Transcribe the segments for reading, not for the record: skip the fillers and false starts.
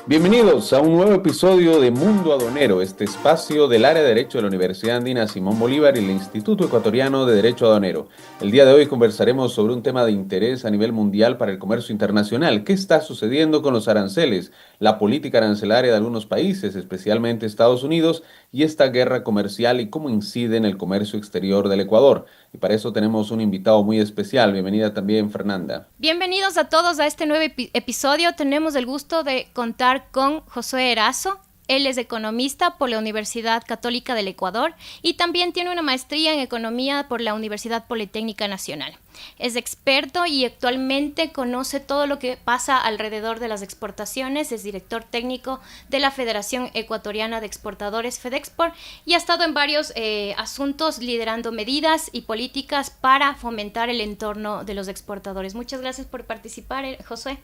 Bienvenidos a un nuevo episodio de Mundo Aduanero, este espacio del área de Derecho de la Universidad Andina Simón Bolívar y el Instituto Ecuatoriano de Derecho Aduanero. El día de hoy conversaremos sobre un tema de interés a nivel mundial para el comercio internacional. ¿Qué está sucediendo con los aranceles, la política arancelaria de algunos países, especialmente Estados Unidos, y esta guerra comercial y cómo incide en el comercio exterior del Ecuador? Y para eso tenemos un invitado muy especial. Bienvenida también, Fernanda. Bienvenidos a todos a este nuevo episodio. Tenemos el gusto de contar con Josué Erazo. Él es economista por la Universidad Católica del Ecuador y también tiene una maestría en economía por la Universidad Politécnica Nacional. Es experto y actualmente conoce todo lo que pasa alrededor de las exportaciones. Es director técnico de la Federación Ecuatoriana de Exportadores, FEDEXPOR, y ha estado en varios asuntos liderando medidas y políticas para fomentar el entorno de los exportadores. Muchas gracias por participar, Josué.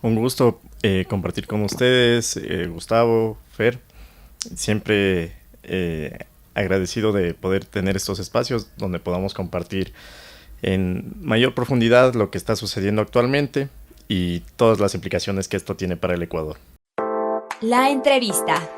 Un gusto compartir con ustedes, Gustavo, Fer. Siempre agradecido de poder tener estos espacios donde podamos compartir en mayor profundidad lo que está sucediendo actualmente y todas las implicaciones que esto tiene para el Ecuador. La entrevista.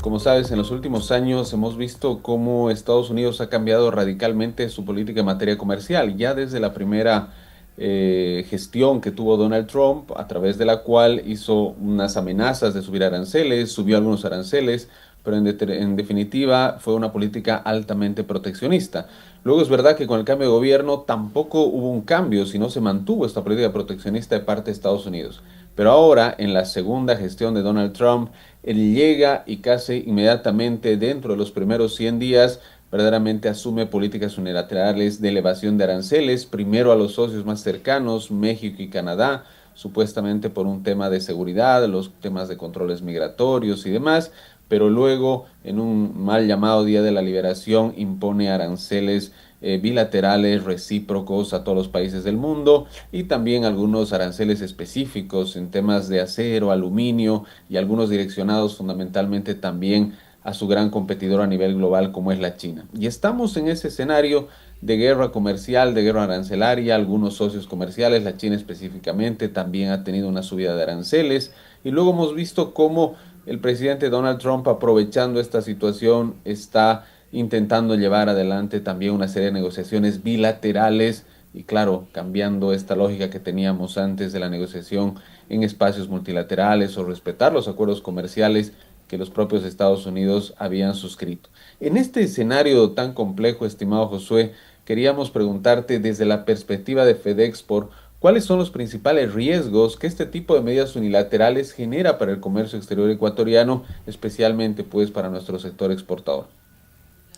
Como sabes, en los últimos años hemos visto cómo Estados Unidos ha cambiado radicalmente su política en materia comercial, ya desde la primera gestión que tuvo Donald Trump, a través de la cual hizo unas amenazas de subir aranceles, subió algunos aranceles, pero en definitiva fue una política altamente proteccionista. Luego es verdad que con el cambio de gobierno tampoco hubo un cambio, sino se mantuvo esta política proteccionista de parte de Estados Unidos. Pero ahora, en la segunda gestión de Donald Trump, él llega y casi inmediatamente dentro de los primeros 100 días verdaderamente asume políticas unilaterales de elevación de aranceles, primero a los socios más cercanos, México y Canadá, supuestamente por un tema de seguridad, los temas de controles migratorios y demás, pero luego en un mal llamado Día de la Liberación impone aranceles bilaterales recíprocos a todos los países del mundo y también algunos aranceles específicos en temas de acero, aluminio y algunos direccionados fundamentalmente también a su gran competidor a nivel global como es la China. Y estamos en ese escenario de guerra comercial, de guerra arancelaria, algunos socios comerciales, la China específicamente, también ha tenido una subida de aranceles y luego hemos visto cómo el presidente Donald Trump, aprovechando esta situación, está intentando llevar adelante también una serie de negociaciones bilaterales y claro, cambiando esta lógica que teníamos antes de la negociación en espacios multilaterales o respetar los acuerdos comerciales que los propios Estados Unidos habían suscrito. En este escenario tan complejo, estimado Josué, queríamos preguntarte desde la perspectiva de FEDEXPOR, ¿cuáles son los principales riesgos que este tipo de medidas unilaterales genera para el comercio exterior ecuatoriano, especialmente pues para nuestro sector exportador?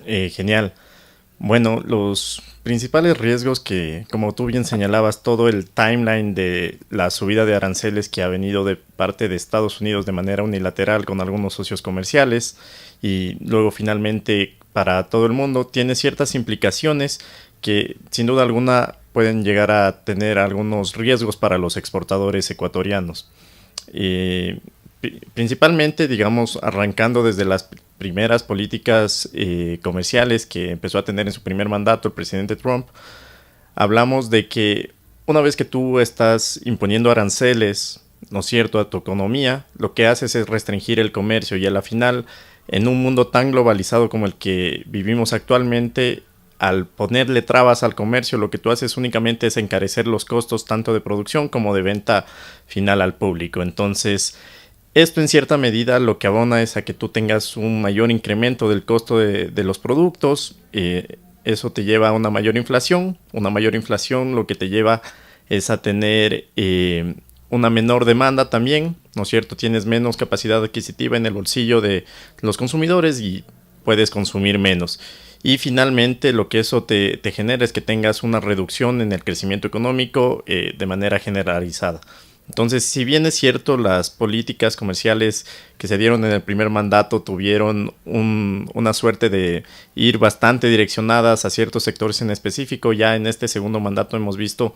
Genial. Bueno, los principales riesgos que, como tú bien señalabas, todo el timeline de la subida de aranceles que ha venido de parte de Estados Unidos de manera unilateral con algunos socios comerciales y luego finalmente para todo el mundo, tiene ciertas implicaciones que sin duda alguna pueden llegar a tener algunos riesgos para los exportadores ecuatorianos. Principalmente, digamos, arrancando desde las primeras políticas comerciales que empezó a tener en su primer mandato el presidente Trump, hablamos de que una vez que tú estás imponiendo aranceles, ¿no es cierto?, a tu economía, lo que haces es restringir el comercio y a la final, en un mundo tan globalizado como el que vivimos actualmente, al ponerle trabas al comercio, lo que tú haces únicamente es encarecer los costos tanto de producción como de venta final al público. Entonces, esto en cierta medida lo que abona es a que tú tengas un mayor incremento del costo de los productos. Eso te lleva a una mayor inflación. Una mayor inflación lo que te lleva es a tener una menor demanda también, ¿no es cierto? Tienes menos capacidad adquisitiva en el bolsillo de los consumidores y puedes consumir menos. Y finalmente lo que eso te genera es que tengas una reducción en el crecimiento económico de manera generalizada. Entonces, si bien es cierto, las políticas comerciales que se dieron en el primer mandato tuvieron una suerte de ir bastante direccionadas a ciertos sectores en específico, ya en este segundo mandato hemos visto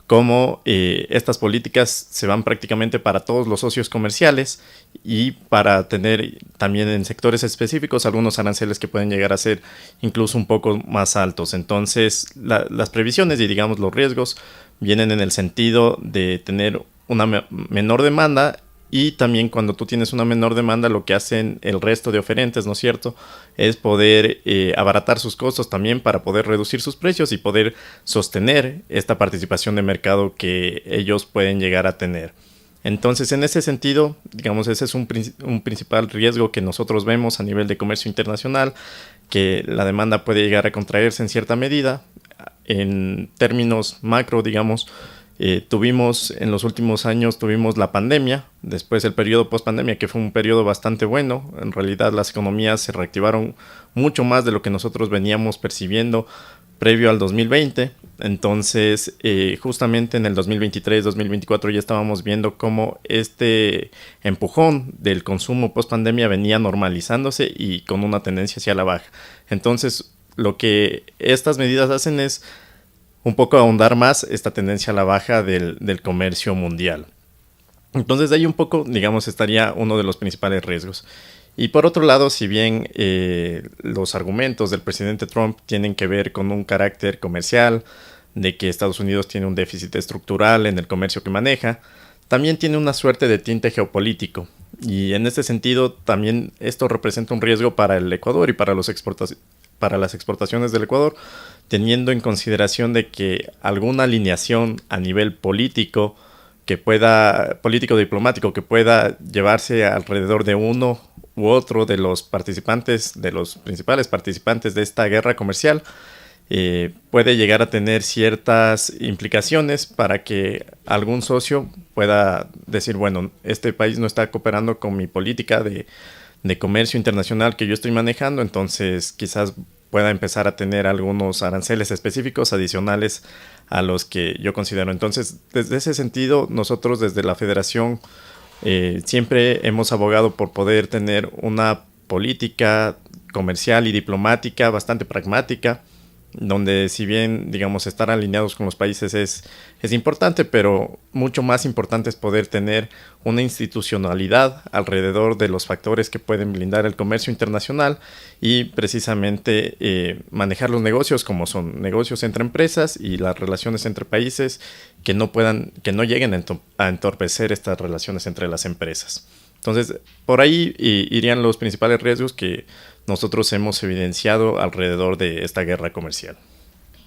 cómo estas políticas se van prácticamente para todos los socios comerciales y para tener también en sectores específicos algunos aranceles que pueden llegar a ser incluso un poco más altos. Entonces, las previsiones y digamos los riesgos vienen en el sentido de tener una menor demanda. Y también cuando tú tienes una menor demanda, lo que hacen el resto de oferentes, ¿no es cierto?, es poder abaratar sus costos también para poder reducir sus precios y poder sostener esta participación de mercado que ellos pueden llegar a tener. Entonces, en ese sentido, digamos, ese es un principal riesgo que nosotros vemos a nivel de comercio internacional, que la demanda puede llegar a contraerse en cierta medida. En términos macro, digamos, tuvimos en los últimos años la pandemia, después el periodo post-pandemia, que fue un periodo bastante bueno. En realidad las economías se reactivaron mucho más de lo que nosotros veníamos percibiendo previo al 2020. Entonces, justamente en el 2023-2024 ya estábamos viendo cómo este empujón del consumo post-pandemia venía normalizándose y con una tendencia hacia la baja. Entonces, lo que estas medidas hacen es un poco ahondar más esta tendencia a la baja del comercio mundial. Entonces de ahí un poco, digamos, estaría uno de los principales riesgos. Y por otro lado, si bien los argumentos del presidente Trump tienen que ver con un carácter comercial, de que Estados Unidos tiene un déficit estructural en el comercio que maneja, también tiene una suerte de tinte geopolítico. Y en este sentido, también esto representa un riesgo para el Ecuador y para las exportaciones del Ecuador, teniendo en consideración de que alguna alineación a nivel político diplomático que pueda llevarse alrededor de uno u otro de los principales participantes de esta guerra comercial, puede llegar a tener ciertas implicaciones para que algún socio pueda decir, bueno, este país no está cooperando con mi política de comercio internacional que yo estoy manejando, entonces quizás pueda empezar a tener algunos aranceles específicos adicionales a los que yo considero. Entonces, desde ese sentido, nosotros desde la Federación siempre hemos abogado por poder tener una política comercial y diplomática bastante pragmática, donde si bien, digamos, estar alineados con los países es importante, pero mucho más importante es poder tener una institucionalidad alrededor de los factores que pueden blindar el comercio internacional y precisamente manejar los negocios como son negocios entre empresas y las relaciones entre países que no lleguen a entorpecer estas relaciones entre las empresas. Entonces, por ahí irían los principales riesgos que nosotros hemos evidenciado alrededor de esta guerra comercial.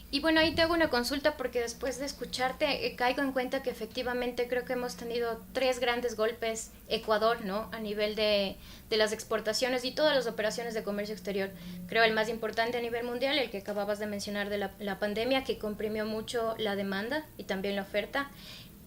Y bueno, ahí te hago una consulta porque después de escucharte caigo en cuenta que efectivamente creo que hemos tenido 3 grandes golpes Ecuador, ¿no? A nivel de las exportaciones y todas las operaciones de comercio exterior. Creo el más importante a nivel mundial, el que acababas de mencionar de la pandemia, que comprimió mucho la demanda y también la oferta.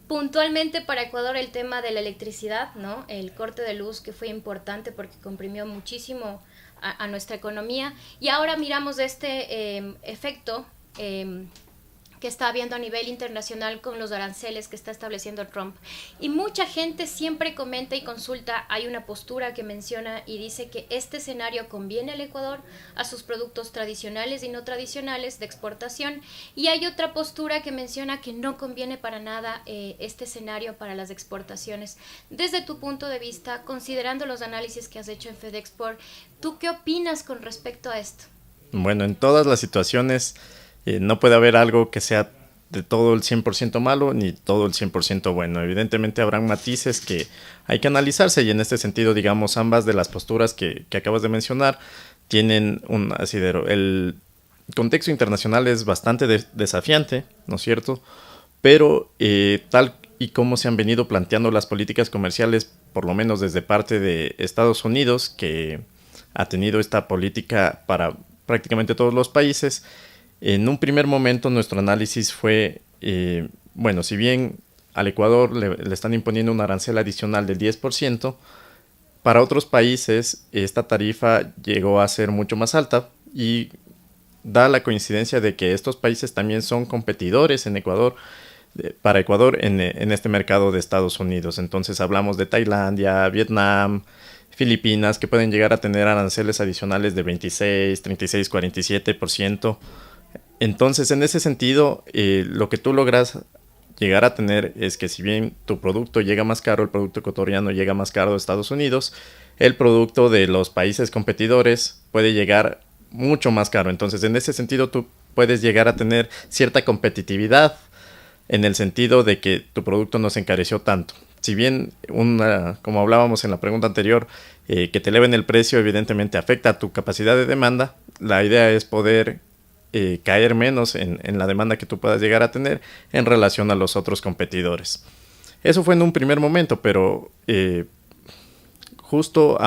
Puntualmente para Ecuador el tema de la electricidad, ¿no? El corte de luz que fue importante porque comprimió muchísimo a nuestra economía. Y ahora miramos este efecto que está habiendo a nivel internacional con los aranceles que está estableciendo Trump. Y mucha gente siempre comenta y consulta, hay una postura que menciona y dice que este escenario conviene al Ecuador, a sus productos tradicionales y no tradicionales de exportación, y hay otra postura que menciona que no conviene para nada este escenario para las exportaciones. Desde tu punto de vista, considerando los análisis que has hecho en FedExport, ¿tú qué opinas con respecto a esto? Bueno, en todas las situaciones no puede haber algo que sea de todo el 100% malo ni todo el 100% bueno. Evidentemente habrán matices que hay que analizarse y en este sentido, digamos, ambas de las posturas que acabas de mencionar tienen un asidero. El contexto internacional es bastante desafiante, ¿no es cierto? Pero tal y como se han venido planteando las políticas comerciales, por lo menos desde parte de Estados Unidos, que ha tenido esta política para prácticamente todos los países. En un primer momento nuestro análisis fue, bueno, si bien al Ecuador le están imponiendo un arancel adicional del 10%, para otros países esta tarifa llegó a ser mucho más alta y da la coincidencia de que estos países también son competidores para Ecuador en este mercado de Estados Unidos. Entonces hablamos de Tailandia, Vietnam, Filipinas, que pueden llegar a tener aranceles adicionales de 26, 36, 47%. Entonces, en ese sentido, lo que tú logras llegar a tener es que si bien tu producto llega más caro, el producto ecuatoriano llega más caro de Estados Unidos, el producto de los países competidores puede llegar mucho más caro. Entonces, en ese sentido, tú puedes llegar a tener cierta competitividad en el sentido de que tu producto no se encareció tanto. Si bien, como hablábamos en la pregunta anterior, que te eleven el precio evidentemente afecta a tu capacidad de demanda, la idea es poder caer menos en la demanda que tú puedas llegar a tener en relación a los otros competidores. Eso fue en un primer momento, pero justo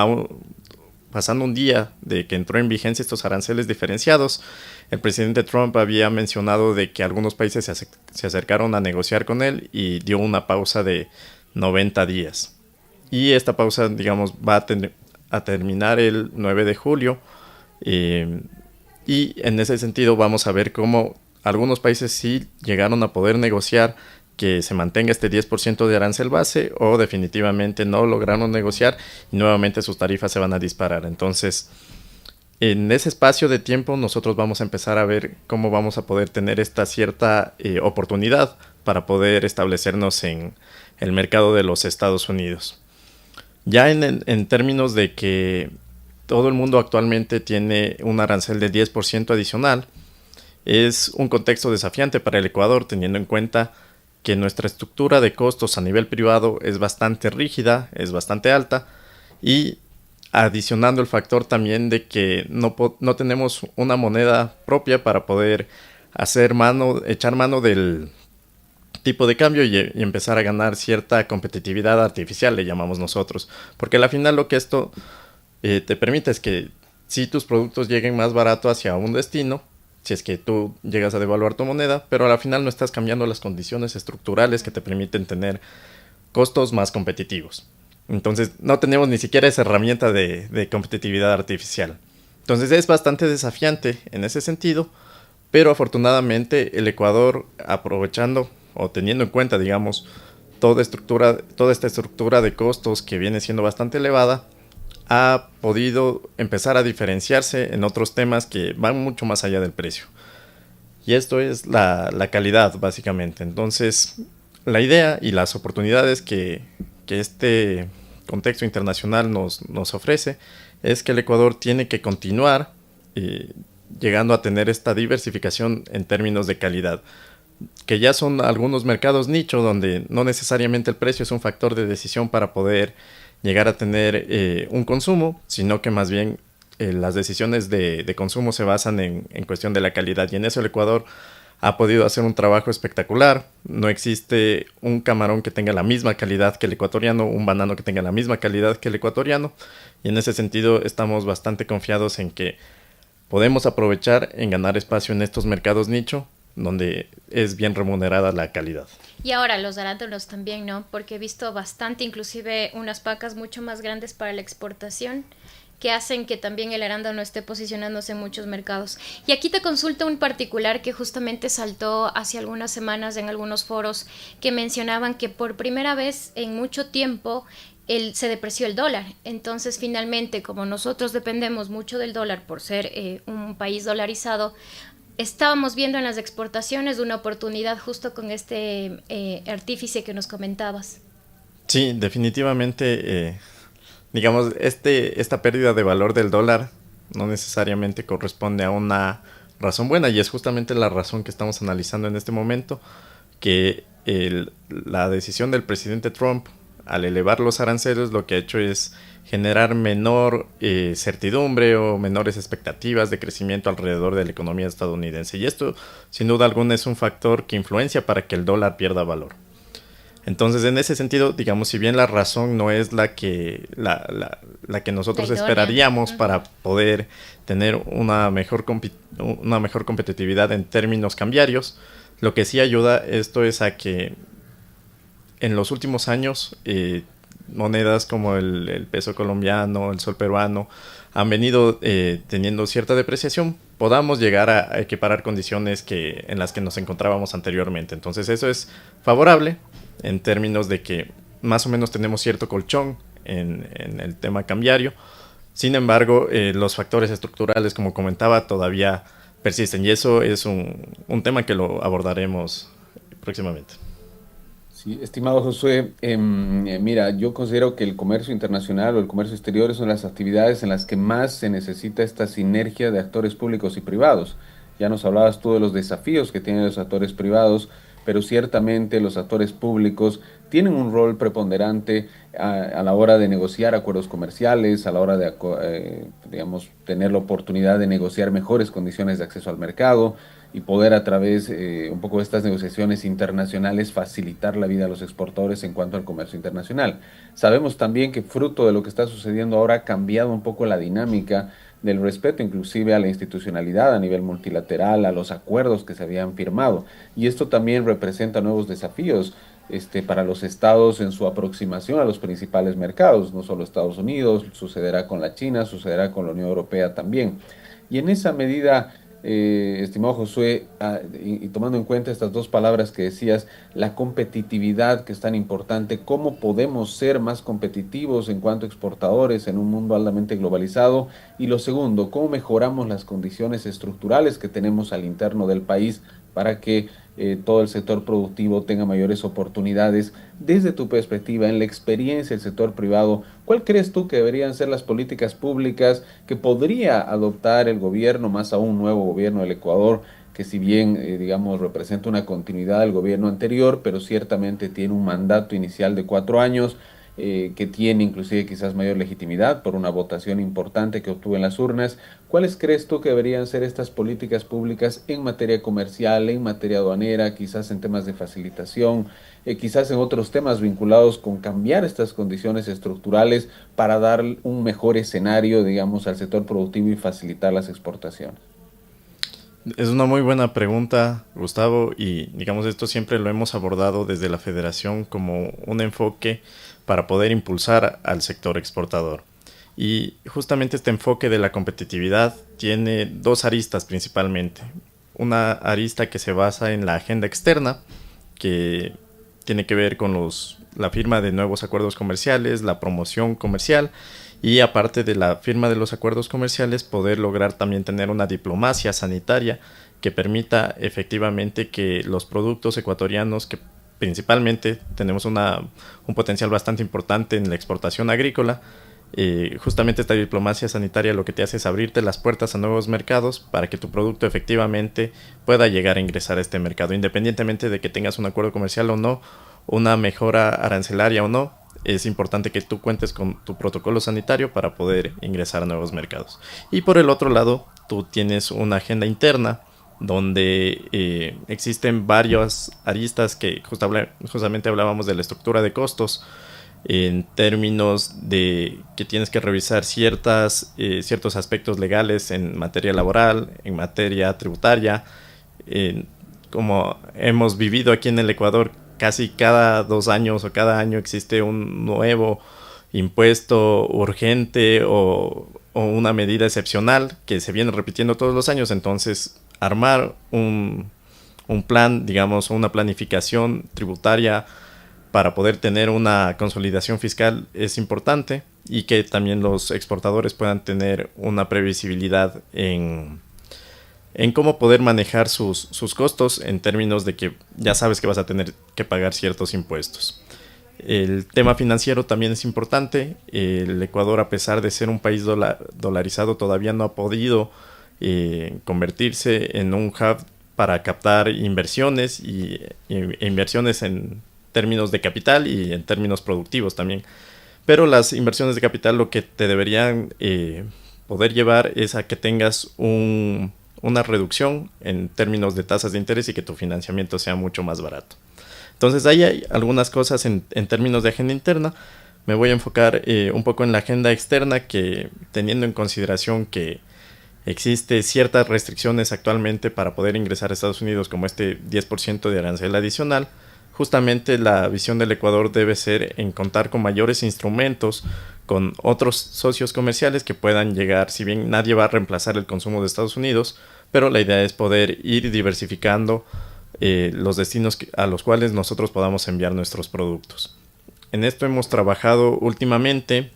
pasando un día de que entró en vigencia estos aranceles diferenciados, el presidente Trump había mencionado de que algunos países se acercaron a negociar con él y dio una pausa de 90 días. Y esta pausa, digamos, va a terminar el 9 de julio. Y en ese sentido vamos a ver cómo algunos países sí llegaron a poder negociar que se mantenga este 10% de arancel base, o definitivamente no lograron negociar y nuevamente sus tarifas se van a disparar. Entonces, en ese espacio de tiempo nosotros vamos a empezar a ver cómo vamos a poder tener esta cierta oportunidad para poder establecernos en el mercado de los Estados Unidos. Ya en términos de que todo el mundo actualmente tiene un arancel de 10% adicional, es un contexto desafiante para el Ecuador, teniendo en cuenta que nuestra estructura de costos a nivel privado es bastante rígida, es bastante alta, y adicionando el factor también de que no tenemos una moneda propia para poder echar mano del tipo de cambio y empezar a ganar cierta competitividad artificial, le llamamos nosotros, porque al final lo que esto te permite es que si tus productos lleguen más barato hacia un destino, si es que tú llegas a devaluar tu moneda, pero al final no estás cambiando las condiciones estructurales que te permiten tener costos más competitivos. Entonces no tenemos ni siquiera esa herramienta de competitividad artificial. Entonces es bastante desafiante en ese sentido, pero afortunadamente el Ecuador, aprovechando o teniendo en cuenta, digamos, toda esta estructura de costos que viene siendo bastante elevada, ha podido empezar a diferenciarse en otros temas que van mucho más allá del precio. Y esto es la calidad, básicamente. Entonces, la idea y las oportunidades que este contexto internacional nos ofrece es que el Ecuador tiene que continuar llegando a tener esta diversificación en términos de calidad, que ya son algunos mercados nicho donde no necesariamente el precio es un factor de decisión para poder llegar a tener un consumo, sino que más bien las decisiones de consumo se basan en cuestión de la calidad, y en eso el Ecuador ha podido hacer un trabajo espectacular. No existe un camarón que tenga la misma calidad que el ecuatoriano, un banano que tenga la misma calidad que el ecuatoriano, y en ese sentido estamos bastante confiados en que podemos aprovechar en ganar espacio en estos mercados nicho, donde es bien remunerada la calidad. Y ahora los arándanos también, ¿no? Porque he visto bastante, inclusive unas pacas mucho más grandes para la exportación, que hacen que también el arándano esté posicionándose en muchos mercados. Y aquí te consulto un particular que justamente saltó hace algunas semanas en algunos foros, que mencionaban que por primera vez en mucho tiempo se depreció el dólar. Entonces, finalmente, como nosotros dependemos mucho del dólar por ser un país dolarizado, estábamos viendo en las exportaciones una oportunidad justo con este artífice que nos comentabas. Sí, definitivamente, digamos, esta pérdida de valor del dólar no necesariamente corresponde a una razón buena, y es justamente la razón que estamos analizando en este momento, que la decisión del presidente Trump al elevar los aranceles lo que ha hecho es generar menor certidumbre o menores expectativas de crecimiento alrededor de la economía estadounidense. Y esto, sin duda alguna, es un factor que influencia para que el dólar pierda valor. Entonces, en ese sentido, digamos, si bien la razón no es la que nosotros esperaríamos para poder tener una mejor competitividad en términos cambiarios, lo que sí ayuda esto es a que en los últimos años monedas como el peso colombiano, el sol peruano, han venido teniendo cierta depreciación, podamos llegar a equiparar condiciones en las que nos encontrábamos anteriormente. Entonces eso es favorable en términos de que más o menos tenemos cierto colchón en el tema cambiario. Sin embargo, los factores estructurales, como comentaba, todavía persisten, y eso es un tema que lo abordaremos próximamente. Sí, estimado Josué, mira, yo considero que el comercio internacional o el comercio exterior son las actividades en las que más se necesita esta sinergia de actores públicos y privados. Ya nos hablabas tú de los desafíos que tienen los actores privados, pero ciertamente los actores públicos tienen un rol preponderante a la hora de negociar acuerdos comerciales, a la hora de, digamos, tener la oportunidad de negociar mejores condiciones de acceso al mercado y poder a través un poco de estas negociaciones internacionales facilitar la vida a los exportadores en cuanto al comercio internacional. Sabemos también que fruto de lo que está sucediendo ahora ha cambiado un poco la dinámica del respeto inclusive a la institucionalidad a nivel multilateral, a los acuerdos que se habían firmado. Y esto también representa nuevos desafíos para los estados en su aproximación a los principales mercados, no solo Estados Unidos, sucederá con la China, sucederá con la Unión Europea también. Y en esa medida, estimado Josué, y tomando en cuenta estas dos palabras que decías, la competitividad que es tan importante, cómo podemos ser más competitivos en cuanto a exportadores en un mundo altamente globalizado, y lo segundo, cómo mejoramos las condiciones estructurales que tenemos al interno del país para que todo el sector productivo tenga mayores oportunidades. Desde tu perspectiva, en la experiencia del sector privado, ¿cuál crees tú que deberían ser las políticas públicas que podría adoptar el gobierno, más aún un nuevo gobierno del Ecuador, que si bien, digamos, representa una continuidad del gobierno anterior, pero ciertamente tiene un mandato inicial de 4 años, que tiene inclusive quizás mayor legitimidad por una votación importante que obtuvo en las urnas? ¿Cuáles crees tú que deberían ser estas políticas públicas en materia comercial, en materia aduanera, quizás en temas de facilitación, quizás en otros temas vinculados con cambiar estas condiciones estructurales para dar un mejor escenario, digamos, al sector productivo y facilitar las exportaciones? Es una muy buena pregunta, Gustavo, y digamos esto siempre lo hemos abordado desde la Federación como un enfoque para poder impulsar al sector exportador. Y justamente este enfoque de la competitividad tiene dos aristas principalmente. Una arista que se basa en la agenda externa, que tiene que ver con la firma de nuevos acuerdos comerciales, la promoción comercial, y aparte de la firma de los acuerdos comerciales, poder lograr también tener una diplomacia sanitaria que permita efectivamente que los productos ecuatorianos, que principalmente tenemos un potencial bastante importante en la exportación agrícola, justamente esta diplomacia sanitaria lo que te hace es abrirte las puertas a nuevos mercados para que tu producto efectivamente pueda llegar a ingresar a este mercado, independientemente de que tengas un acuerdo comercial o no, una mejora arancelaria o no. Es importante que tú cuentes con tu protocolo sanitario para poder ingresar a nuevos mercados. Y por el otro lado, tú tienes una agenda interna donde existen varias aristas que justamente hablábamos de la estructura de costos, en términos de que tienes que revisar ciertos aspectos legales en materia laboral, en materia tributaria. Como hemos vivido aquí en el Ecuador, casi cada 2 años o cada año existe un nuevo impuesto urgente o una medida excepcional que se viene repitiendo todos los años. Entonces, armar un plan, digamos, una planificación tributaria para poder tener una consolidación fiscal es importante, y que también los exportadores puedan tener una previsibilidad en cómo poder manejar sus costos, en términos de que ya sabes que vas a tener que pagar ciertos impuestos. El tema financiero también es importante. El Ecuador, a pesar de ser un país dolarizado, todavía no ha podido convertirse en un hub para captar inversiones e inversiones en términos de capital y en términos productivos también. Pero las inversiones de capital lo que te deberían poder llevar es a que tengas una reducción en términos de tasas de interés y que tu financiamiento sea mucho más barato. Entonces ahí hay algunas cosas en términos de agenda interna. Me voy a enfocar un poco en la agenda externa, que teniendo en consideración que existe ciertas restricciones actualmente para poder ingresar a Estados Unidos, como este 10% de arancel adicional, justamente la visión del Ecuador debe ser en contar con mayores instrumentos, con otros socios comerciales que puedan llegar. Si bien nadie va a reemplazar el consumo de Estados Unidos, pero la idea es poder ir diversificando los destinos a los cuales nosotros podamos enviar nuestros productos. En esto hemos trabajado últimamente.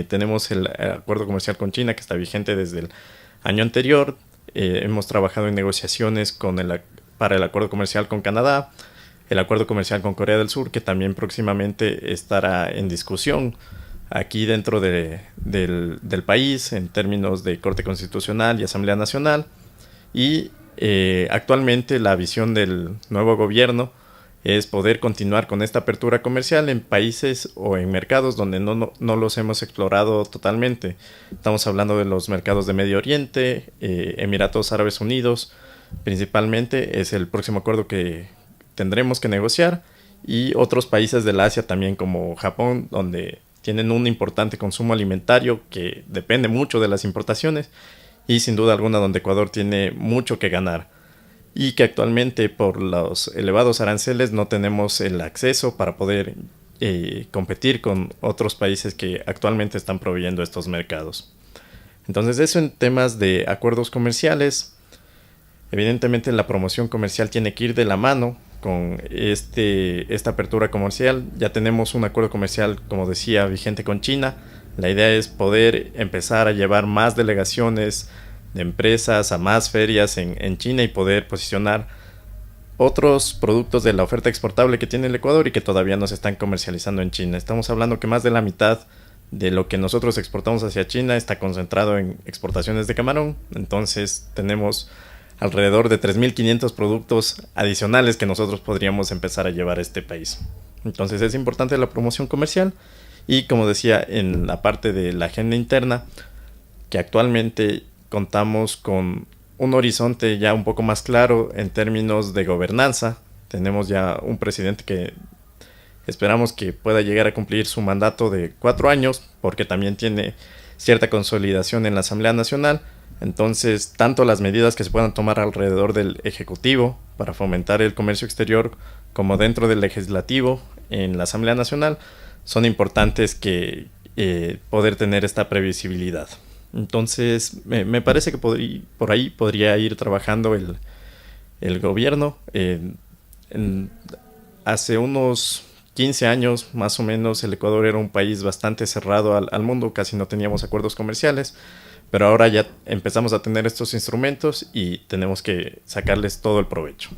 Tenemos el acuerdo comercial con China, que está vigente desde el año anterior. Hemos trabajado en negociaciones para el acuerdo comercial con Canadá, el acuerdo comercial con Corea del Sur, que también próximamente estará en discusión aquí dentro del país en términos de Corte Constitucional y Asamblea Nacional. Y Actualmente la visión del nuevo gobierno es poder continuar con esta apertura comercial en países o en mercados donde no los hemos explorado totalmente. Estamos hablando de los mercados de Medio Oriente, Emiratos Árabes Unidos, principalmente es el próximo acuerdo que tendremos que negociar, y otros países del Asia también como Japón, donde tienen un importante consumo alimentario que depende mucho de las importaciones, y sin duda alguna donde Ecuador tiene mucho que ganar, y que actualmente por los elevados aranceles no tenemos el acceso para poder competir con otros países que actualmente están proveyendo estos mercados. Entonces eso en temas de acuerdos comerciales. Evidentemente la promoción comercial tiene que ir de la mano con esta apertura comercial. Ya tenemos un acuerdo comercial, como decía, vigente con China. La idea es poder empezar a llevar más delegaciones de empresas a más ferias en China y poder posicionar otros productos de la oferta exportable que tiene el Ecuador y que todavía no se están comercializando en China. Estamos hablando que más de la mitad de lo que nosotros exportamos hacia China está concentrado en exportaciones de camarón. Entonces tenemos alrededor de 3.500 productos adicionales que nosotros podríamos empezar a llevar a este país. Entonces es importante la promoción comercial, y como decía, en la parte de la agenda interna, que actualmente contamos con un horizonte ya un poco más claro en términos de gobernanza. Tenemos ya un presidente que esperamos que pueda llegar a cumplir su mandato de 4 años, porque también tiene cierta consolidación en la Asamblea Nacional. Entonces, tanto las medidas que se puedan tomar alrededor del Ejecutivo para fomentar el comercio exterior, como dentro del Legislativo en la Asamblea Nacional, son importantes que poder tener esta previsibilidad. Entonces, me parece que por ahí podría ir trabajando el gobierno. Hace unos 15 años, más o menos, el Ecuador era un país bastante cerrado al mundo, casi no teníamos acuerdos comerciales. Pero ahora ya empezamos a tener estos instrumentos y tenemos que sacarles todo el provecho.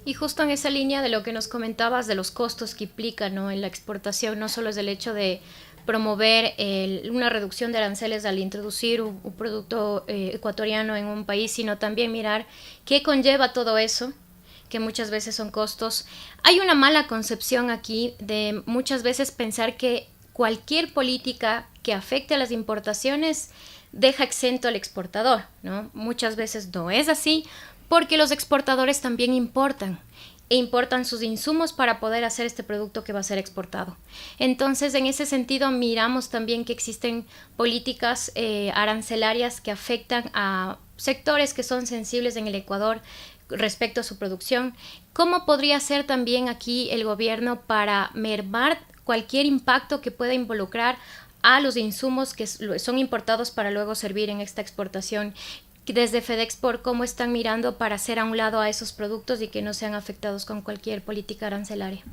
Y justo en esa línea de lo que nos comentabas de los costos que implica, ¿no?, en la exportación, no solo es el hecho de promover una reducción de aranceles al introducir un producto ecuatoriano en un país, sino también mirar qué conlleva todo eso, que muchas veces son costos. Hay una mala concepción aquí de muchas veces pensar que cualquier política que afecte a las importaciones deja exento al exportador, ¿no? Muchas veces no es así, porque los exportadores también importan sus insumos para poder hacer este producto que va a ser exportado. Entonces, en ese sentido, miramos también que existen políticas arancelarias que afectan a sectores que son sensibles en el Ecuador respecto a su producción. ¿Cómo podría ser también aquí el gobierno para mermar cualquier impacto que pueda involucrar a los insumos que son importados para luego servir en esta exportación? Desde FedExport, ¿cómo están mirando para hacer a un lado a esos productos y que no sean afectados con cualquier política arancelaria?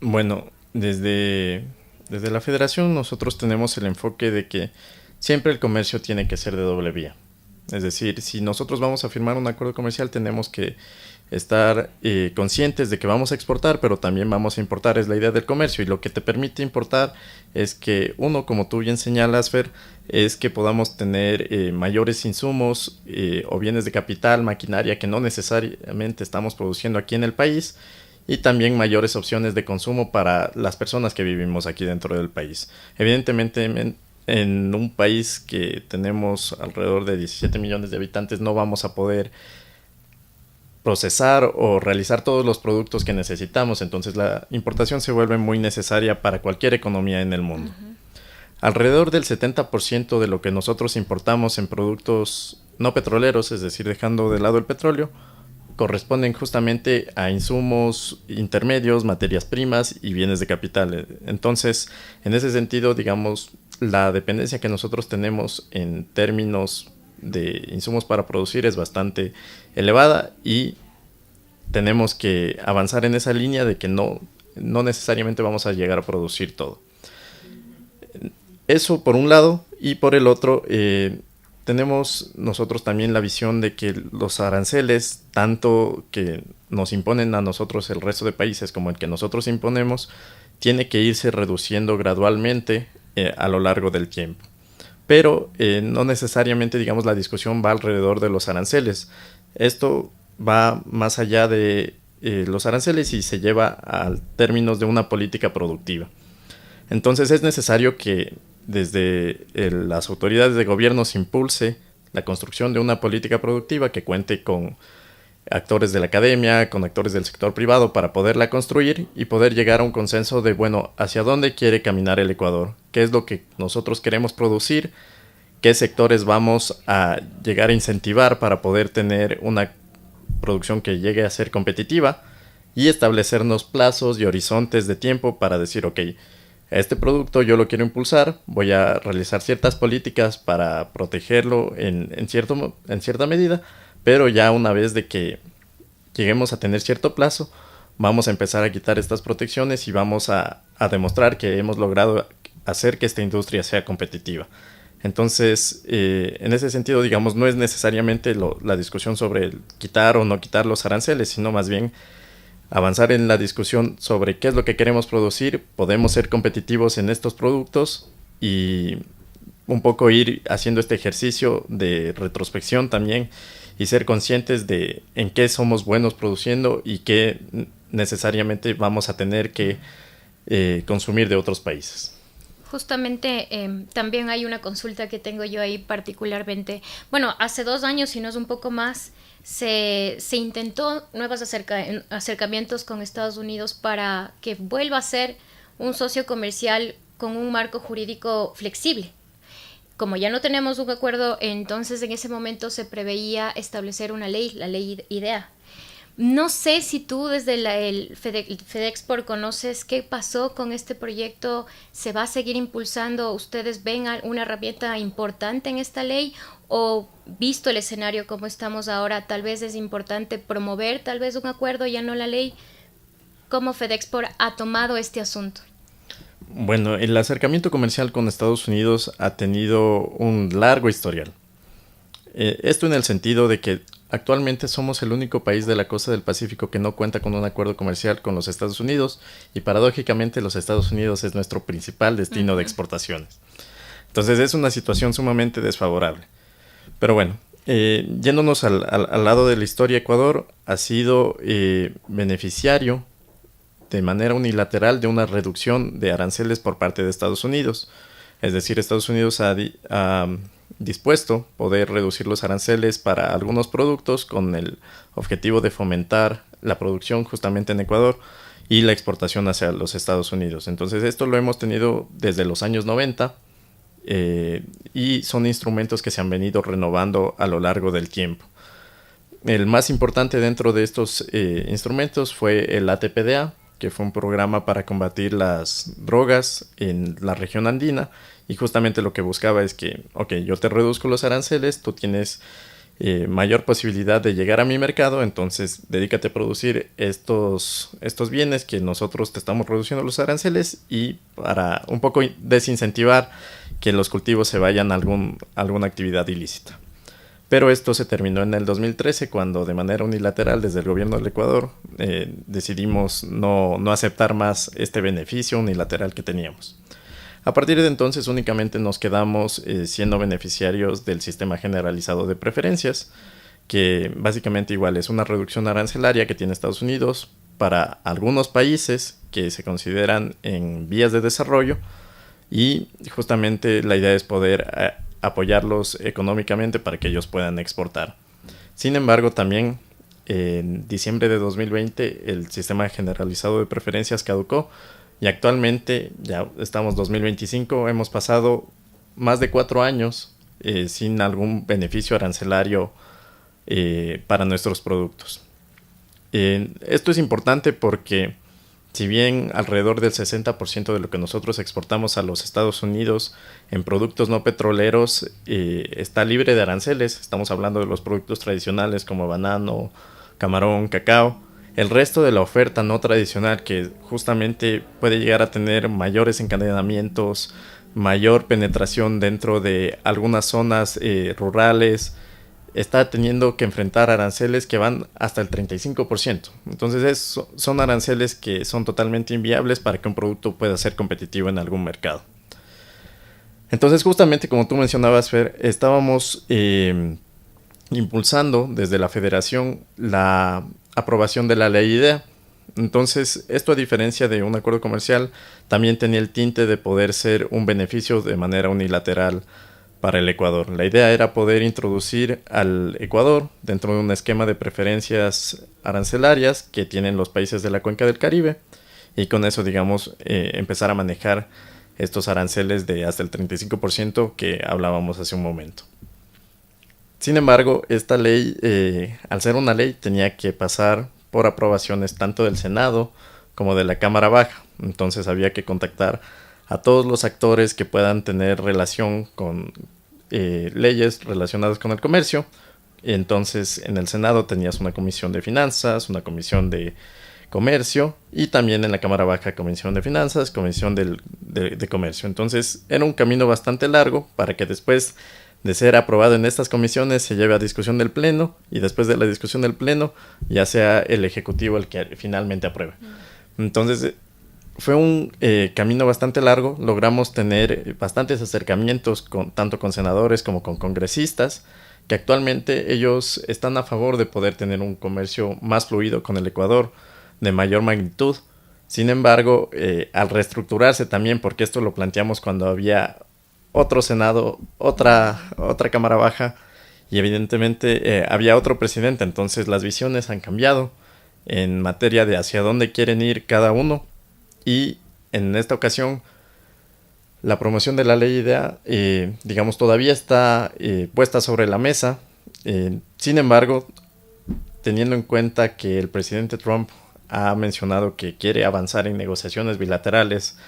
Bueno, desde la Federación nosotros tenemos el enfoque de que siempre el comercio tiene que ser de doble vía. Es decir, si nosotros vamos a firmar un acuerdo comercial, tenemos que estar conscientes de que vamos a exportar, pero también vamos a importar. Es la idea del comercio, y lo que te permite importar es que uno, como tú bien señalas, Fer, es que podamos tener mayores insumos o bienes de capital, maquinaria que no necesariamente estamos produciendo aquí en el país, y también mayores opciones de consumo para las personas que vivimos aquí dentro del país. Evidentemente, en un país que tenemos alrededor de 17 millones de habitantes, no vamos a poder procesar o realizar todos los productos que necesitamos. Entonces la importación se vuelve muy necesaria para cualquier economía en el mundo. Uh-huh. Alrededor del 70% de lo que nosotros importamos en productos no petroleros, es decir, dejando de lado el petróleo, corresponden justamente a insumos intermedios, materias primas y bienes de capital. Entonces, en ese sentido, digamos, la dependencia que nosotros tenemos en términos de insumos para producir es bastante elevada, y tenemos que avanzar en esa línea de que no necesariamente vamos a llegar a producir todo. Eso por un lado, y por el otro, tenemos nosotros también la visión de que los aranceles, tanto que nos imponen a nosotros el resto de países como el que nosotros imponemos, tiene que irse reduciendo gradualmente a lo largo del tiempo. Pero no necesariamente, digamos, la discusión va alrededor de los aranceles. Esto va más allá de los aranceles y se lleva a términos de una política productiva. Entonces es necesario que desde las autoridades de gobierno se impulse la construcción de una política productiva que cuente con actores de la academia, con actores del sector privado para poderla construir y poder llegar a un consenso de, bueno, hacia dónde quiere caminar el Ecuador, qué es lo que nosotros queremos producir, qué sectores vamos a llegar a incentivar para poder tener una producción que llegue a ser competitiva y establecernos plazos y horizontes de tiempo para decir, ok, este producto yo lo quiero impulsar, voy a realizar ciertas políticas para protegerlo en cierta medida, pero ya una vez de que lleguemos a tener cierto plazo, vamos a empezar a quitar estas protecciones y vamos a demostrar que hemos logrado hacer que esta industria sea competitiva. Entonces, en ese sentido, digamos, no es necesariamente la discusión sobre el quitar o no quitar los aranceles, sino más bien avanzar en la discusión sobre qué es lo que queremos producir, podemos ser competitivos en estos productos y un poco ir haciendo este ejercicio de retrospección también y ser conscientes de en qué somos buenos produciendo y qué necesariamente vamos a tener que consumir de otros países. Justamente también hay una consulta que tengo yo ahí particularmente. Bueno, hace 2 años, si no es un poco más, se intentó nuevos acercamientos con Estados Unidos para que vuelva a ser un socio comercial con un marco jurídico flexible. Como ya no tenemos un acuerdo, entonces en ese momento se preveía establecer una ley, la ley IDEA. No sé si tú desde el FedExport conoces qué pasó con este proyecto, ¿se va a seguir impulsando? ¿Ustedes ven una herramienta importante en esta ley? ¿O visto el escenario como estamos ahora, tal vez es importante promover tal vez un acuerdo, ya no la ley? ¿Cómo FedExport ha tomado este asunto? Bueno, el acercamiento comercial con Estados Unidos ha tenido un largo historial. Esto en el sentido de que actualmente somos el único país de la costa del Pacífico que no cuenta con un acuerdo comercial con los Estados Unidos y paradójicamente los Estados Unidos es nuestro principal destino de exportaciones. Entonces es una situación sumamente desfavorable. Pero bueno, yéndonos al lado de la historia, Ecuador ha sido beneficiario de manera unilateral de una reducción de aranceles por parte de Estados Unidos. Es decir, Estados Unidos ha dispuesto poder reducir los aranceles para algunos productos con el objetivo de fomentar la producción justamente en Ecuador y la exportación hacia los Estados Unidos. Entonces esto lo hemos tenido desde los años 90 y son instrumentos que se han venido renovando a lo largo del tiempo. El más importante dentro de estos instrumentos fue el ATPDA, que fue un programa para combatir las drogas en la región andina y justamente lo que buscaba es que, ok, yo te reduzco los aranceles, tú tienes mayor posibilidad de llegar a mi mercado, entonces dedícate a producir estos bienes que nosotros te estamos reduciendo los aranceles y para un poco desincentivar que los cultivos se vayan a alguna actividad ilícita. Pero esto se terminó en el 2013 cuando de manera unilateral desde el gobierno del Ecuador decidimos no aceptar más este beneficio unilateral que teníamos. A partir de entonces únicamente nos quedamos siendo beneficiarios del sistema generalizado de preferencias, que básicamente igual es una reducción arancelaria que tiene Estados Unidos para algunos países que se consideran en vías de desarrollo y justamente la idea es poder apoyarlos económicamente para que ellos puedan exportar. Sin embargo, también en diciembre de 2020 el sistema generalizado de preferencias caducó y actualmente ya estamos 2025, hemos pasado más de 4 años sin algún beneficio arancelario para nuestros productos. Esto es importante porque si bien alrededor del 60% de lo que nosotros exportamos a los Estados Unidos en productos no petroleros está libre de aranceles, estamos hablando de los productos tradicionales como banano, camarón, cacao, el resto de la oferta no tradicional que justamente puede llegar a tener mayores encadenamientos, mayor penetración dentro de algunas zonas rurales, está teniendo que enfrentar aranceles que van hasta el 35%. Entonces son aranceles que son totalmente inviables para que un producto pueda ser competitivo en algún mercado. Entonces justamente como tú mencionabas, Fer, estábamos impulsando desde la federación la aprobación de la ley IDEA. Entonces, esto, a diferencia de un acuerdo comercial, también tenía el tinte de poder ser un beneficio de manera unilateral para el Ecuador. La idea era poder introducir al Ecuador dentro de un esquema de preferencias arancelarias que tienen los países de la cuenca del Caribe, y con eso, digamos, empezar a manejar estos aranceles de hasta el 35% que hablábamos hace un momento. Sin embargo, esta ley, al ser una ley, tenía que pasar por aprobaciones tanto del Senado como de la Cámara Baja. Entonces había que contactar a todos los actores que puedan tener relación con leyes relacionadas con el comercio. Entonces, en el Senado tenías una comisión de finanzas, una comisión de comercio, y también en la Cámara Baja comisión de finanzas, comisión de comercio. Entonces era un camino bastante largo para que después de ser aprobado en estas comisiones se lleve a discusión del Pleno, y después de la discusión del Pleno ya sea el Ejecutivo el que finalmente apruebe. Entonces fue un camino bastante largo. Logramos tener bastantes acercamientos tanto con senadores como con congresistas, que actualmente ellos están a favor de poder tener un comercio más fluido con el Ecuador, de mayor magnitud. Sin embargo, al reestructurarse también, porque esto lo planteamos cuando había otro Senado, otra Cámara Baja, y evidentemente había otro presidente, entonces las visiones han cambiado en materia de hacia dónde quieren ir cada uno, y en esta ocasión la promoción de la ley IDEA, digamos, todavía está puesta sobre la mesa. Sin embargo, teniendo en cuenta que el presidente Trump ha mencionado que quiere avanzar en negociaciones bilaterales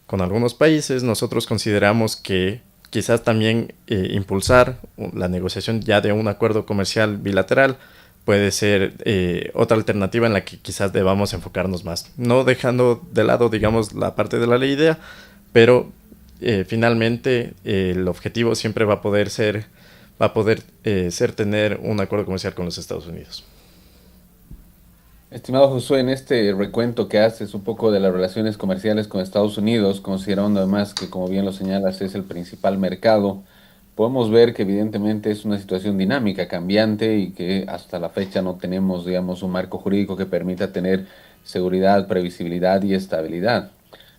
con algunos países, nosotros consideramos que quizás también impulsar la negociación ya de un acuerdo comercial bilateral puede ser otra alternativa en la que quizás debamos enfocarnos más. No dejando de lado, digamos, la parte de la ley IDEA, pero finalmente el objetivo siempre va a poder ser tener un acuerdo comercial con los Estados Unidos. Estimado Josué, en este recuento que haces un poco de las relaciones comerciales con Estados Unidos, considerando además que, como bien lo señalas, es el principal mercado, podemos ver que evidentemente es una situación dinámica, cambiante, y que hasta la fecha no tenemos, digamos, un marco jurídico que permita tener seguridad, previsibilidad y estabilidad.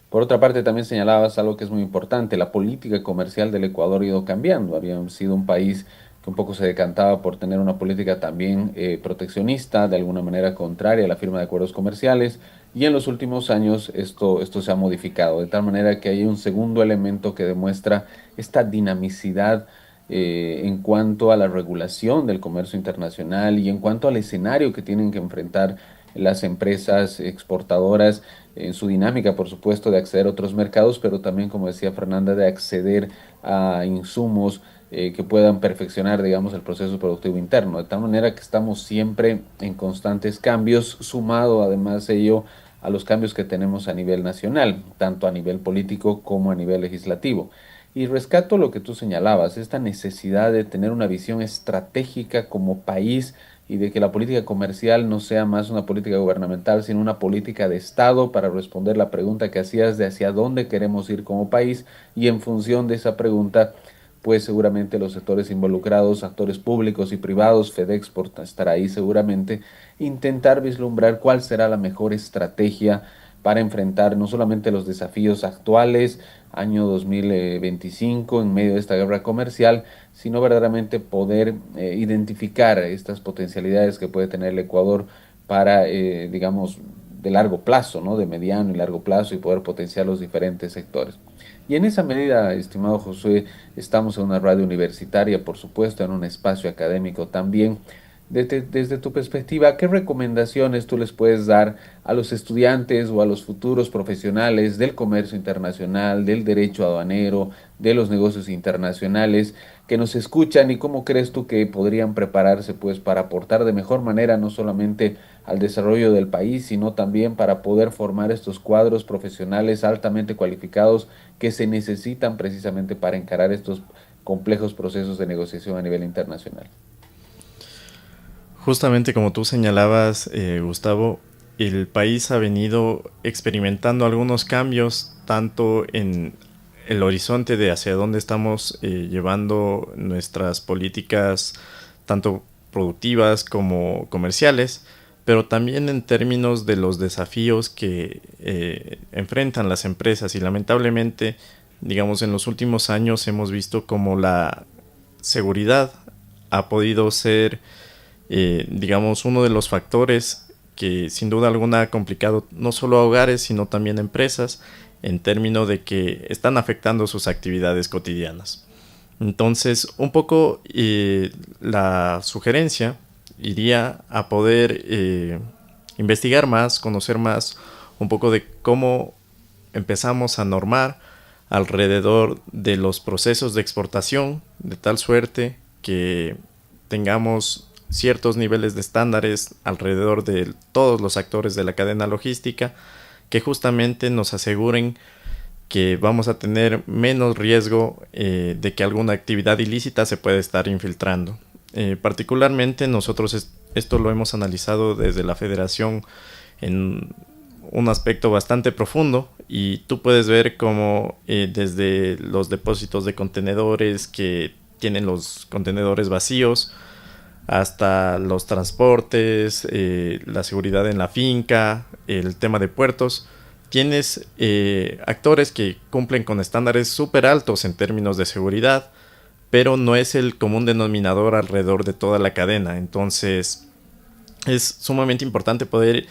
Por otra parte, también señalabas algo que es muy importante: la política comercial del Ecuador ha ido cambiando. Había sido un país que un poco se decantaba por tener una política también proteccionista, de alguna manera contraria a la firma de acuerdos comerciales, y en los últimos años esto se ha modificado, de tal manera que hay un segundo elemento que demuestra esta dinamicidad en cuanto a la regulación del comercio internacional y en cuanto al escenario que tienen que enfrentar las empresas exportadoras en su dinámica, por supuesto, de acceder a otros mercados, pero también, como decía Fernanda, de acceder a insumos que puedan perfeccionar, digamos, el proceso productivo interno, de tal manera que estamos siempre en constantes cambios, sumado además ello a los cambios que tenemos a nivel nacional, tanto a nivel político como a nivel legislativo. Y rescato lo que tú señalabas, esta necesidad de tener una visión estratégica como país, y de que la política comercial no sea más una política gubernamental, sino una política de Estado, para responder la pregunta que hacías de hacia dónde queremos ir como país, y en función de esa pregunta, pues seguramente los sectores involucrados, actores públicos y privados, FedExport estará ahí seguramente, intentar vislumbrar cuál será la mejor estrategia para enfrentar no solamente los desafíos actuales, año 2025, en medio de esta guerra comercial, sino verdaderamente poder identificar estas potencialidades que puede tener el Ecuador para, digamos, de largo plazo, ¿no? De mediano y largo plazo, y poder potenciar los diferentes sectores. Y en esa medida, estimado Josué, estamos en una radio universitaria, por supuesto, en un espacio académico también. Desde tu perspectiva, ¿qué recomendaciones tú les puedes dar a los estudiantes o a los futuros profesionales del comercio internacional, del derecho aduanero, de los negocios internacionales que nos escuchan, y cómo crees tú que podrían prepararse, pues, para aportar de mejor manera no solamente al desarrollo del país, sino también para poder formar estos cuadros profesionales altamente cualificados que se necesitan precisamente para encarar estos complejos procesos de negociación a nivel internacional? Justamente como tú señalabas, Gustavo, el país ha venido experimentando algunos cambios, tanto en el horizonte de hacia dónde estamos llevando nuestras políticas tanto productivas como comerciales, pero también en términos de los desafíos que enfrentan las empresas. Y lamentablemente, digamos, en los últimos años hemos visto como la seguridad ha podido ser, digamos, uno de los factores que sin duda alguna ha complicado no solo a hogares, sino también a empresas, en términos de que están afectando sus actividades cotidianas. Entonces, un poco la sugerencia iría a poder investigar más, conocer más un poco de cómo empezamos a normar alrededor de los procesos de exportación, de tal suerte que tengamos ciertos niveles de estándares alrededor de todos los actores de la cadena logística que justamente nos aseguren que vamos a tener menos riesgo de que alguna actividad ilícita se pueda estar infiltrando. Particularmente nosotros esto lo hemos analizado desde la Federación en un aspecto bastante profundo, y tú puedes ver cómo desde los depósitos de contenedores que tienen los contenedores vacíos hasta los transportes, la seguridad en la finca, el tema de puertos, tienes actores que cumplen con estándares súper altos en términos de seguridad, pero no es el común denominador alrededor de toda la cadena. Entonces es sumamente importante poder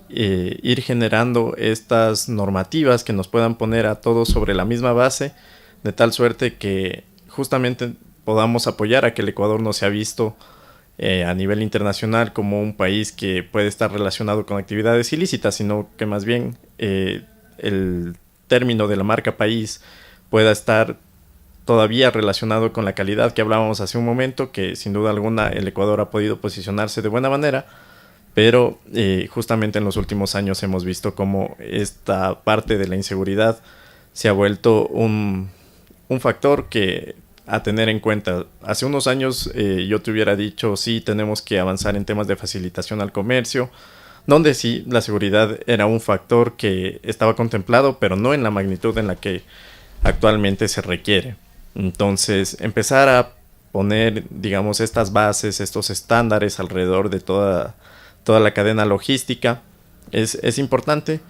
ir generando estas normativas que nos puedan poner a todos sobre la misma base, de tal suerte que justamente podamos apoyar a que el Ecuador no se ha visto a nivel internacional como un país que puede estar relacionado con actividades ilícitas, sino que más bien el término de la marca país pueda estar todavía relacionado con la calidad que hablábamos hace un momento, que sin duda alguna el Ecuador ha podido posicionarse de buena manera, pero justamente en los últimos años hemos visto cómo esta parte de la inseguridad se ha vuelto un factor que a tener en cuenta. Hace unos años yo te hubiera dicho sí, tenemos que avanzar en temas de facilitación al comercio, donde sí la seguridad era un factor que estaba contemplado, pero no en la magnitud en la que actualmente se requiere. Entonces empezar a poner, digamos, estas bases, estos estándares alrededor de toda la cadena logística es importante.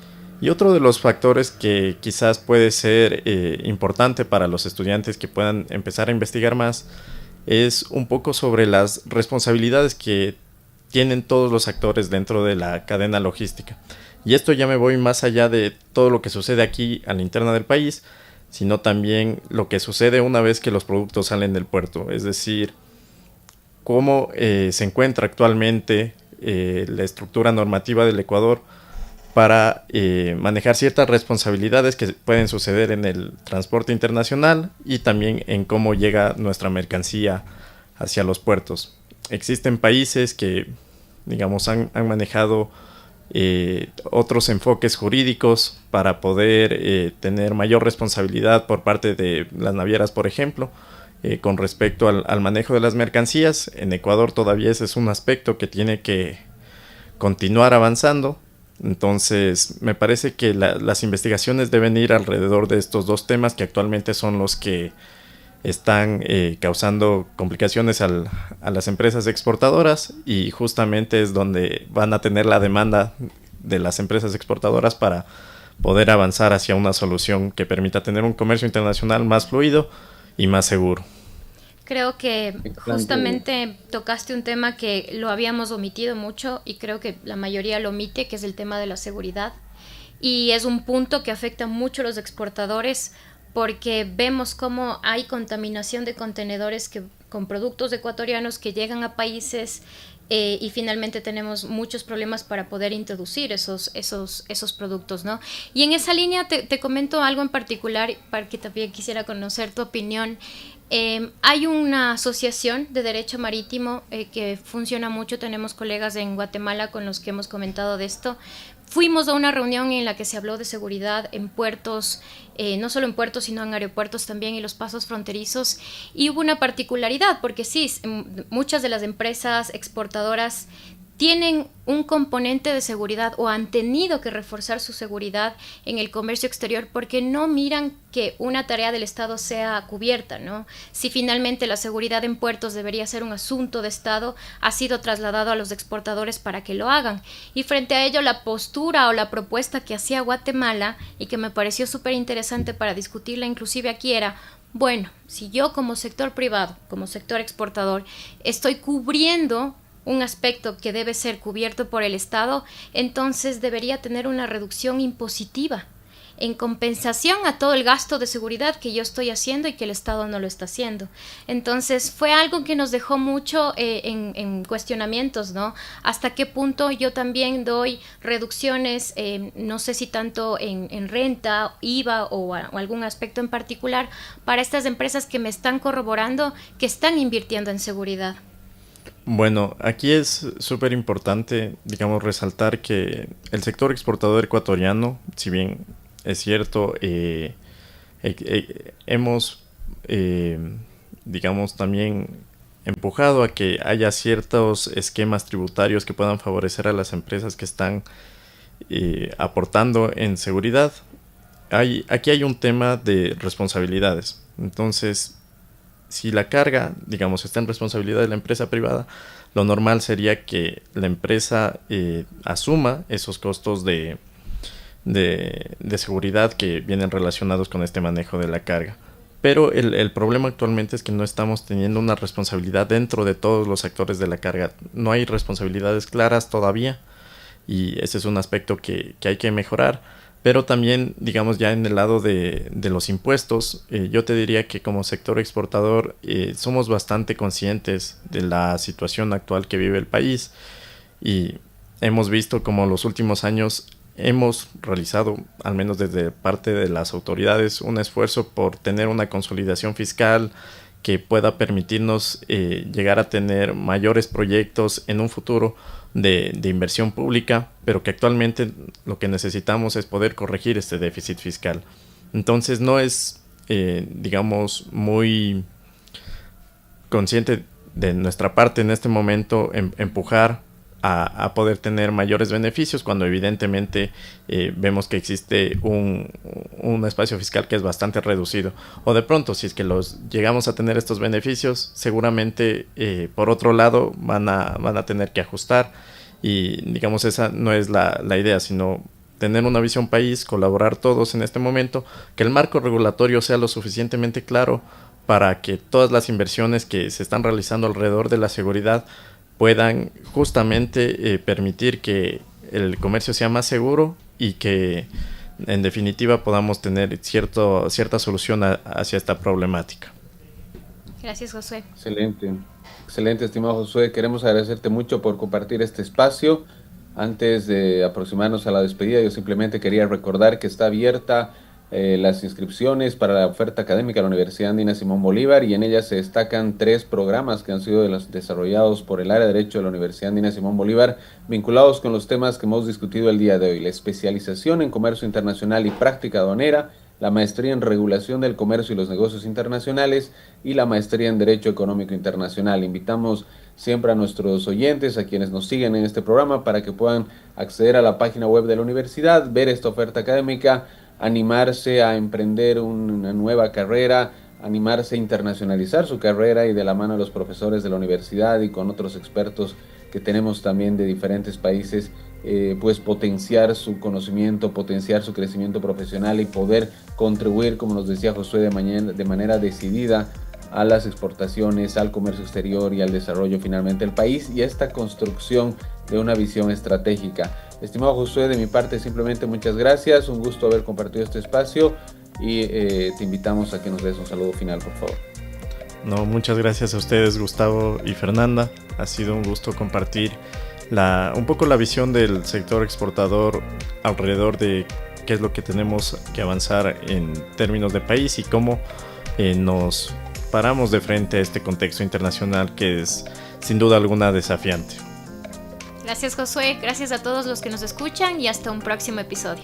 Y otro de los factores que quizás puede ser importante para los estudiantes que puedan empezar a investigar más es un poco sobre las responsabilidades que tienen todos los actores dentro de la cadena logística. Y esto ya me voy más allá de todo lo que sucede aquí a la interna del país, sino también lo que sucede una vez que los productos salen del puerto. Es decir, cómo se encuentra actualmente la estructura normativa del Ecuador para manejar ciertas responsabilidades que pueden suceder en el transporte internacional y también en cómo llega nuestra mercancía hacia los puertos. Existen países que, digamos, han manejado otros enfoques jurídicos para poder tener mayor responsabilidad por parte de las navieras, por ejemplo, con respecto al manejo de las mercancías. En Ecuador todavía ese es un aspecto que tiene que continuar avanzando. Entonces me parece que las investigaciones deben ir alrededor de estos dos temas que actualmente son los que están causando complicaciones a las empresas exportadoras, y justamente es donde van a tener la demanda de las empresas exportadoras para poder avanzar hacia una solución que permita tener un comercio internacional más fluido y más seguro. Creo que justamente tocaste un tema que lo habíamos omitido mucho y creo que la mayoría lo omite, que es el tema de la seguridad. Y es un punto que afecta mucho a los exportadores porque vemos cómo hay contaminación de contenedores con productos ecuatorianos que llegan a países y finalmente tenemos muchos problemas para poder introducir esos productos, ¿no? Y en esa línea te comento algo en particular para que también quisiera conocer tu opinión. Hay una asociación de derecho marítimo que funciona mucho, tenemos colegas en Guatemala con los que hemos comentado de esto. Fuimos a una reunión en la que se habló de seguridad en puertos, no solo en puertos, sino en aeropuertos también y los pasos fronterizos. Y hubo una particularidad, porque sí, muchas de las empresas exportadoras tienen un componente de seguridad o han tenido que reforzar su seguridad en el comercio exterior porque no miran que una tarea del Estado sea cubierta, ¿no? Si finalmente la seguridad en puertos debería ser un asunto de Estado, ha sido trasladado a los exportadores para que lo hagan. Y frente a ello, la postura o la propuesta que hacía Guatemala y que me pareció súper interesante para discutirla inclusive aquí era: bueno, si yo como sector privado, como sector exportador, estoy cubriendo un aspecto que debe ser cubierto por el Estado, entonces debería tener una reducción impositiva en compensación a todo el gasto de seguridad que yo estoy haciendo y que el Estado no lo está haciendo. Entonces fue algo que nos dejó mucho en cuestionamientos, ¿no? Hasta qué punto yo también doy reducciones, no sé si tanto en renta, IVA o algún aspecto en particular para estas empresas que me están corroborando que están invirtiendo en seguridad. Bueno, aquí es súper importante, digamos, resaltar que el sector exportador ecuatoriano, si bien es cierto, hemos, digamos, también empujado a que haya ciertos esquemas tributarios que puedan favorecer a las empresas que están aportando en seguridad. Aquí hay un tema de responsabilidades. Entonces, si la carga, digamos, está en responsabilidad de la empresa privada, lo normal sería que la empresa asuma esos costos de seguridad que vienen relacionados con este manejo de la carga. Pero el problema actualmente es que no estamos teniendo una responsabilidad dentro de todos los actores de la carga. No hay responsabilidades claras todavía y ese es un aspecto que hay que mejorar. Pero también, digamos, ya en el lado de los impuestos, yo te diría que como sector exportador somos bastante conscientes de la situación actual que vive el país y hemos visto como los últimos años hemos realizado, al menos desde parte de las autoridades, un esfuerzo por tener una consolidación fiscal que pueda permitirnos llegar a tener mayores proyectos en un futuro de inversión pública, pero que actualmente lo que necesitamos es poder corregir este déficit fiscal. Entonces no es, digamos, muy consciente de nuestra parte en este momento empujar a poder tener mayores beneficios cuando evidentemente vemos que existe un espacio fiscal que es bastante reducido. O de pronto, si es que llegamos a tener estos beneficios, seguramente por otro lado van a tener que ajustar y digamos esa no es la idea, sino tener una visión país, colaborar todos en este momento, que el marco regulatorio sea lo suficientemente claro para que todas las inversiones que se están realizando alrededor de la seguridad puedan justamente permitir que el comercio sea más seguro y que en definitiva podamos tener cierta solución hacia esta problemática. Gracias, Josué. Excelente, estimado Josué. Queremos agradecerte mucho por compartir este espacio. Antes de aproximarnos a la despedida, yo simplemente quería recordar que está abierta las inscripciones para la oferta académica de la Universidad Andina Simón Bolívar y en ella se destacan 3 programas que han sido desarrollados por el área de Derecho de la Universidad Andina Simón Bolívar vinculados con los temas que hemos discutido el día de hoy: la especialización en comercio internacional y práctica aduanera, la maestría en regulación del comercio y los negocios internacionales y la maestría en Derecho Económico Internacional. Invitamos siempre a nuestros oyentes, a quienes nos siguen en este programa, para que puedan acceder a la página web de la universidad, ver esta oferta académica, animarse a emprender una nueva carrera, animarse a internacionalizar su carrera y de la mano de los profesores de la universidad y con otros expertos que tenemos también de diferentes países, pues potenciar su conocimiento, potenciar su crecimiento profesional y poder contribuir, como nos decía Josué, de manera decidida a las exportaciones, al comercio exterior y al desarrollo finalmente del país y a esta construcción de una visión estratégica. Estimado Josué, de mi parte simplemente muchas gracias, un gusto haber compartido este espacio y te invitamos a que nos des un saludo final, por favor. No, muchas gracias a ustedes, Gustavo y Fernanda. Ha sido un gusto compartir un poco la visión del sector exportador alrededor de qué es lo que tenemos que avanzar en términos de país y cómo nos paramos de frente a este contexto internacional que es sin duda alguna desafiante. Gracias, Josué, gracias a todos los que nos escuchan y hasta un próximo episodio.